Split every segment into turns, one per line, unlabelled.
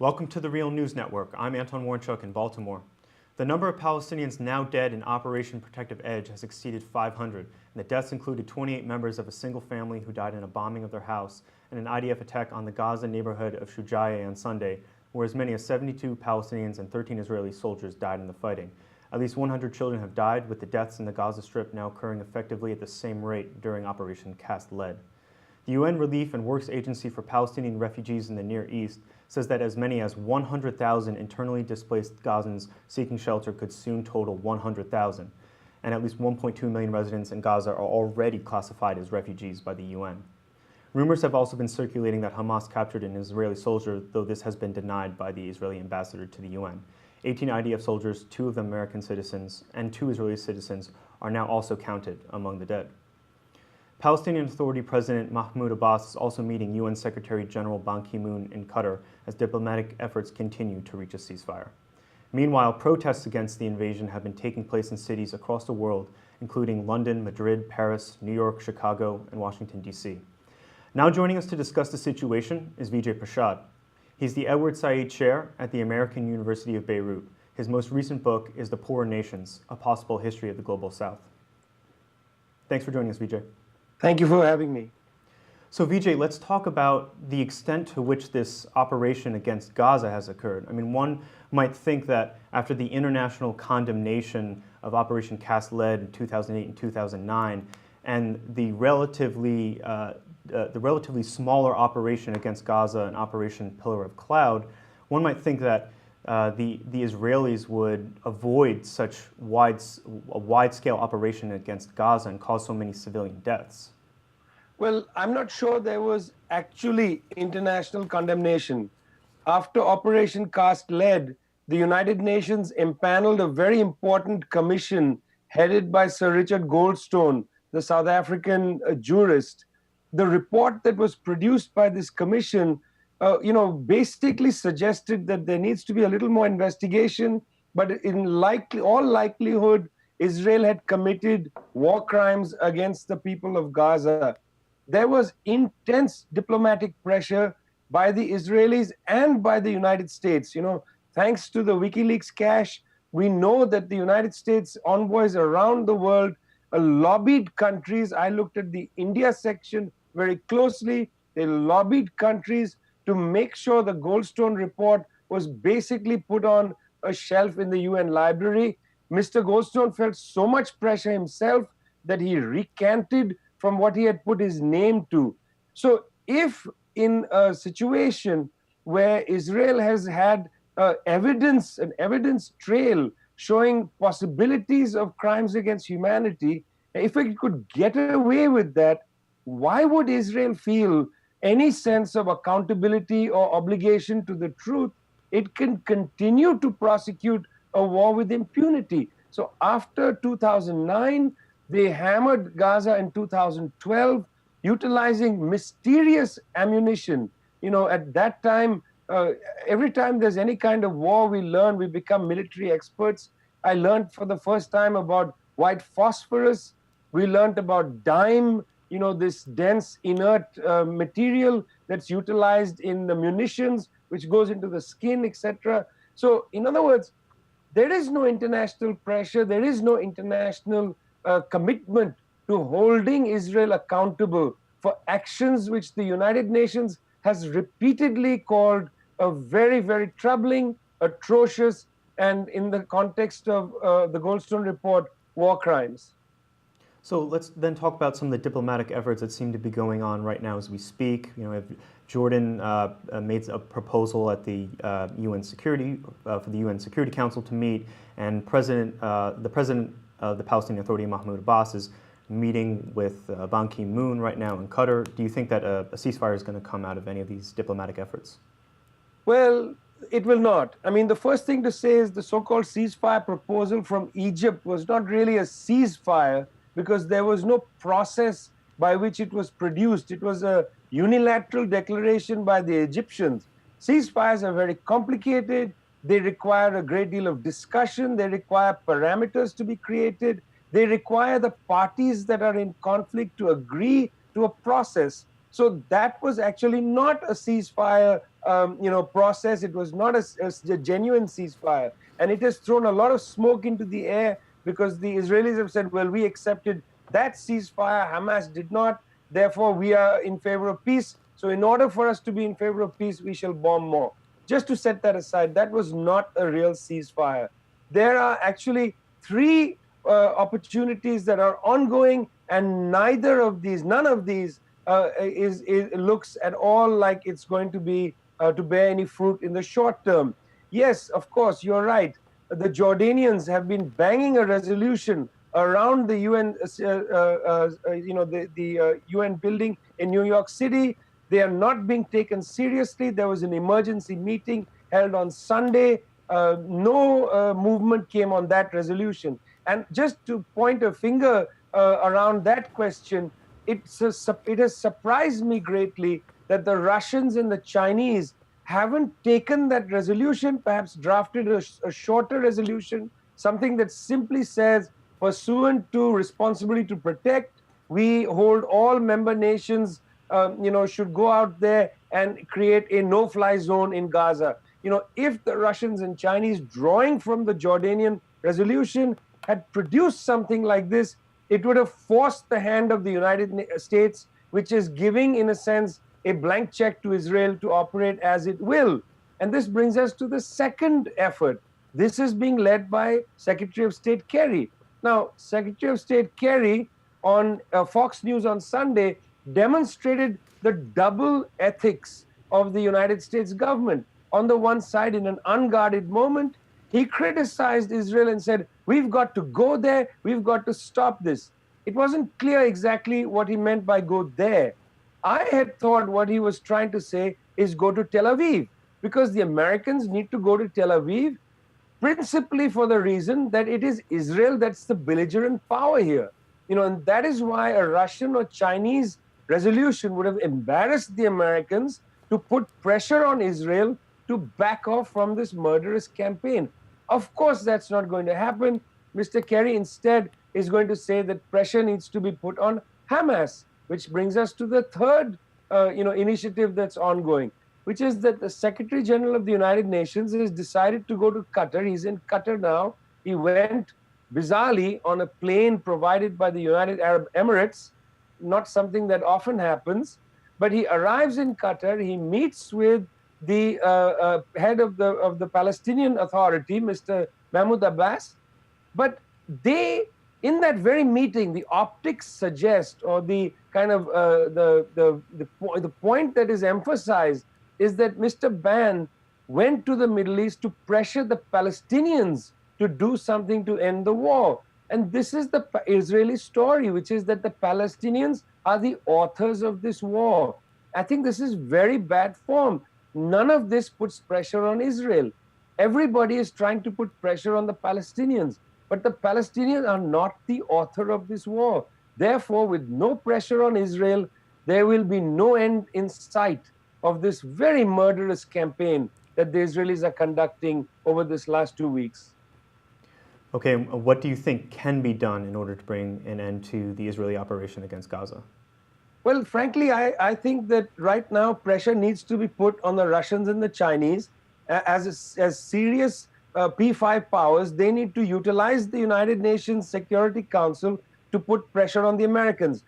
Welcome to the Real News Network. I'm Anton Warnchuk in Baltimore. The number of Palestinians now dead in Operation Protective Edge has exceeded 500, and the deaths included 28 members of a single family who died in a bombing of their house and an IDF attack on the Gaza neighborhood of Shujaiya on Sunday, where as many as 72 Palestinians and 13 Israeli soldiers died in the fighting. At least 100 children have died, with the deaths in the Gaza Strip now occurring effectively at the same rate during Operation Cast Lead. The UN Relief and Works Agency for Palestinian Refugees in the Near East says that as many as 100,000 internally displaced Gazans seeking shelter could soon total 100,000, and at least 1.2 million residents in Gaza are already classified as refugees by the UN. Rumors have also been circulating that Hamas captured an Israeli soldier, though this has been denied by the Israeli ambassador to the UN. 18 IDF soldiers, 2 of them American citizens, and 2 Israeli citizens are now also counted among the dead. Palestinian Authority President Mahmoud Abbas is also meeting UN Secretary General Ban Ki-moon in Qatar as diplomatic efforts continue to reach a ceasefire. Meanwhile, protests against the invasion have been taking place in cities across the world, including London, Madrid, Paris, New York, Chicago, and Washington, D.C. Now joining us to discuss the situation is Vijay Prashad. He's the Edward Said Chair at the American University of Beirut. His most recent book is The Poorer Nations, A Possible History of the Global South. Thanks for joining us, Vijay.
Thank you for having me.
So Vijay, let's talk about the extent to which this operation against Gaza has occurred. I mean, one might think that after the international condemnation of Operation Cast Lead in 2008 and 2009, and the relatively smaller operation against Gaza and Operation Pillar of Cloud, one might think that the Israelis would avoid such a wide-scale operation against Gaza and cause so many civilian deaths.
Well, I'm not sure there was actually international condemnation. After Operation Cast Lead, the United Nations empaneled a very important commission headed by Sir Richard Goldstone, the South African jurist. The report that was produced by this commission basically suggested that there needs to be a little more investigation, but in all likelihood, Israel had committed war crimes against the people of Gaza. There was intense diplomatic pressure by the Israelis and by the United States. Thanks to the WikiLeaks cache, we know that the United States envoys around the world lobbied countries. I looked at the India section very closely. They lobbied countries to make sure the Goldstone report was basically put on a shelf in the UN library. Mr. Goldstone felt so much pressure himself that he recanted from what he had put his name to. So if in a situation where Israel has had an evidence trail showing possibilities of crimes against humanity, if it could get away with that, why would Israel feel any sense of accountability or obligation to the truth? It can continue to prosecute a war with impunity. So after 2009, they hammered Gaza in 2012, utilizing mysterious ammunition. At that time, every time there's any kind of war, we become military experts. I learned for the first time about white phosphorus. We learned about dime, this dense inert material that's utilized in the munitions, which goes into the skin, etc. So in other words, there is no international pressure, there is no international commitment to holding Israel accountable for actions which the United Nations has repeatedly called a very, very troubling, atrocious, and in the context of the Goldstone report, war crimes.
So let's then talk about some of the diplomatic efforts that seem to be going on right now as we speak. Jordan made a proposal at the UN Security for the UN Security Council to meet, and the president of the Palestinian Authority, Mahmoud Abbas, is meeting with Ban Ki-moon right now in Qatar. Do you think that a ceasefire is going to come out of any of these diplomatic efforts?
Well, it will not. I mean, the first thing to say is the so-called ceasefire proposal from Egypt was not really a ceasefire, because there was no process by which it was produced. It was a unilateral declaration by the Egyptians. Ceasefires are very complicated. They require a great deal of discussion. They require parameters to be created. They require the parties that are in conflict to agree to a process. So that was actually not a ceasefire, process. It was not a genuine ceasefire, and it has thrown a lot of smoke into the air because the Israelis have said, "Well, we accepted that ceasefire. Hamas did not. Therefore, we are in favor of peace. So, in order for us to be in favor of peace, we shall bomb more." Just to set that aside, that was not a real ceasefire. There are actually three opportunities that are ongoing, and none of these looks at all like it's going to be to bear any fruit in the short term. Yes, of course, you're right. The Jordanians have been banging a resolution around the UN, the UN building in New York City. They are not being taken seriously. There was an emergency meeting held on Sunday. No movement came on that resolution. And just to point a finger around that question, it has surprised me greatly that the Russians and the Chinese haven't taken that resolution, perhaps drafted a shorter resolution, something that simply says, pursuant to responsibility to protect, we hold all member nations, should go out there and create a no-fly zone in Gaza. If the Russians and Chinese, drawing from the Jordanian resolution, had produced something like this, it would have forced the hand of the United States, which is giving, in a sense, a blank check to Israel to operate as it will. And this brings us to the second effort. This is being led by Secretary of State Kerry. Now, Secretary of State Kerry on Fox News on Sunday demonstrated the double ethics of the United States government. On the one side, in an unguarded moment, he criticized Israel and said, "We've got to go there, we've got to stop this." It wasn't clear exactly what he meant by go there. I had thought what he was trying to say is go to Tel Aviv, because the Americans need to go to Tel Aviv principally for the reason that it is Israel that's the belligerent power here. And that is why a Russian or Chinese resolution would have embarrassed the Americans to put pressure on Israel to back off from this murderous campaign. Of course, that's not going to happen. Mr. Kerry instead is going to say that pressure needs to be put on Hamas, which brings us to the third, initiative that's ongoing, which is that the Secretary General of the United Nations has decided to go to Qatar. He's in Qatar now. He went bizarrely on a plane provided by the United Arab Emirates, not something that often happens. But he arrives in Qatar. He meets with the head of the Palestinian Authority, Mr. Mahmoud Abbas. But in that very meeting, the optics suggest, or the kind of the point that is emphasized is that Mr. Ban went to the Middle East to pressure the Palestinians to do something to end the war. And this is the Israeli story, which is that the Palestinians are the authors of this war. I think this is very bad form. None of this puts pressure on Israel. Everybody is trying to put pressure on the Palestinians, but the Palestinians are not the author of this war. Therefore, with no pressure on Israel, there will be no end in sight of this very murderous campaign that the Israelis are conducting over this last 2 weeks.
Okay, what do you think can be done in order to bring an end to the Israeli operation against Gaza?
Well, frankly, I think that right now pressure needs to be put on the Russians and the Chinese as serious P5 powers. They need to utilize the United Nations Security Council to put pressure on the Americans.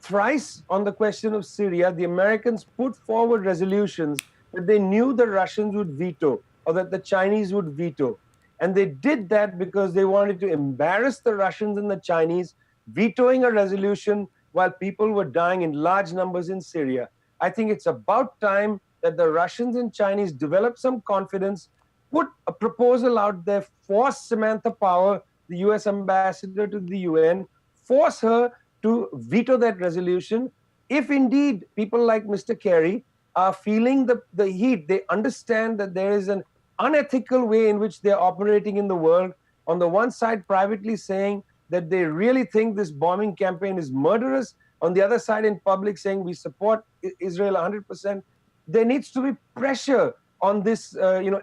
Thrice on the question of Syria, the Americans put forward resolutions that they knew the Russians would veto or that the Chinese would veto. And they did that because they wanted to embarrass the Russians and the Chinese, vetoing a resolution while people were dying in large numbers in Syria. I think it's about time that the Russians and Chinese develop some confidence, put a proposal out there, force Samantha Power, the US ambassador to the UN, force her to veto that resolution. If indeed people like Mr. Kerry are feeling the heat, they understand that there is an unethical way in which they're operating in the world. On the one side, privately saying that they really think this bombing campaign is murderous. On the other side, in public, saying we support Israel 100%. There needs to be pressure on this,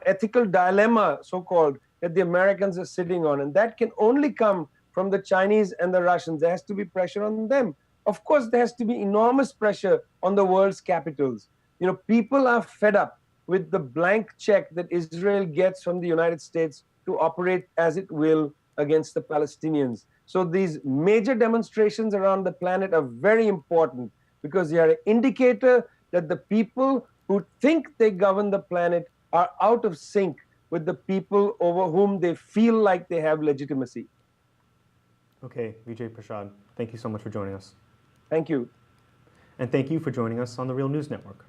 ethical dilemma, so-called, that the Americans are sitting on. And that can only come from the Chinese and the Russians. There has to be pressure on them. of course, there has to be enormous pressure on the world's capitals. People are fed up with the blank check that Israel gets from the United States to operate as it will against the Palestinians. So these major demonstrations around the planet are very important because they are an indicator that the people who think they govern the planet are out of sync with the people over whom they feel like they have legitimacy.
Okay, Vijay Prashad, thank you so much for joining us.
Thank you.
And thank you for joining us on the Real News Network.